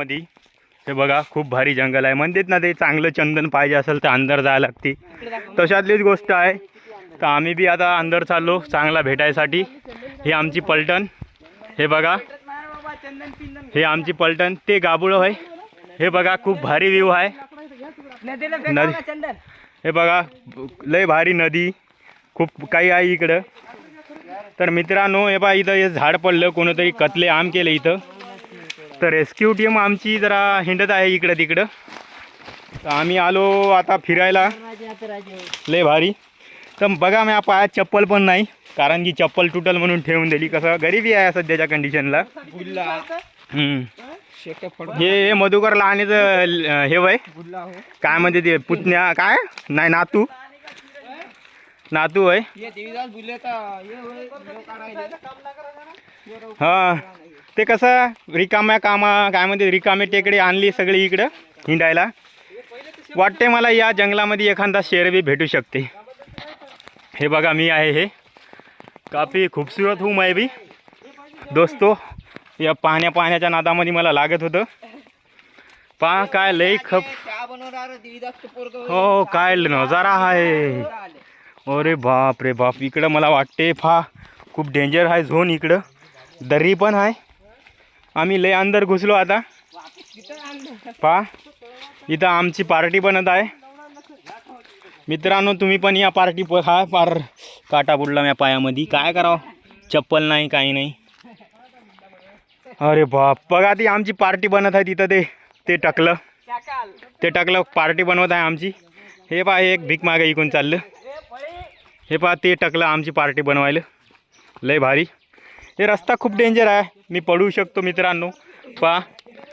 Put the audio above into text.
मध्ये हे बघा खूप भारी जंगल आहे. म्हणतात ना ते चांगलं चंदन पाहिजे असेल तर अंदर जायला लागते. तशातलीच गोष्ट आहे. तर आम्ही बी आता अंदर चाललो चांगला भेटायसाठी. ही आमची पलटण. हे बघा हे आमची पलटण. ते गाबुळं आहे. हे बघा खूप भारी व्ह्यू आहे. नदी हे बघा लय भारी नदी खूप काही आहे इकडं. तर मित्रांनो हे बघा इथं हे झाड पडलं कोणतरी कतले आम केले इथं. तर रेस्क्यू टीम आमची जरा हिंडत आहे इकडं तिकडं. तर आम्ही आलो आता फिरायला लय भारी. तर बघा मी पायात चप्पल पण नाही कारण की चप्पल तुटल म्हणून ठेवून दिली. कसं गरिबी आहे सध्याच्या कंडिशनला. हे मधुकर लहानीचं हे वय काय म्हणते ते पुतण्या काय नाही नातू नातू आहे. हां ते कसं रिकाम्या काय म्हणते रिकामे टेकडे आणली सगळी इकडं हिंडायला. वाटते मला या जंगलामध्ये एखादा शेर भी भेटू शकते. हे बघा मी आहे हे काफी खूबसूरत हूँ मैं भी दोस्तों. या पाण्याच्या नादामध्ये मला लागत होतं. पहा काय लई खप हो काय नजारा आहे. अरे बाप रे बाप. इकडं मला वाटते खूप डेंजर आहे झोन. इकडं दरी पण आहे. आम्ही लय अंदर घुसलो आता. इथं आमची पार्टी बनत आहे. मित्रांनो तुम्ही पण या पार्टी पार काटा बुडला माझ्या पायामध्ये. काय करावं चप्पल नाही काही नाही. अरे बाप बघा ती आमची पार्टी बनत आहे तिथं. ते टकलं पार्टी बनवत आहे आमची. हे पहा एक भीक मागे इकून चाललं. हे पहा ते टकलं आमची पार्टी बनवायला. लय भारी. हे रस्ता खूप डेंजर आहे. मी पडू शकतो मित्रांनो. पहा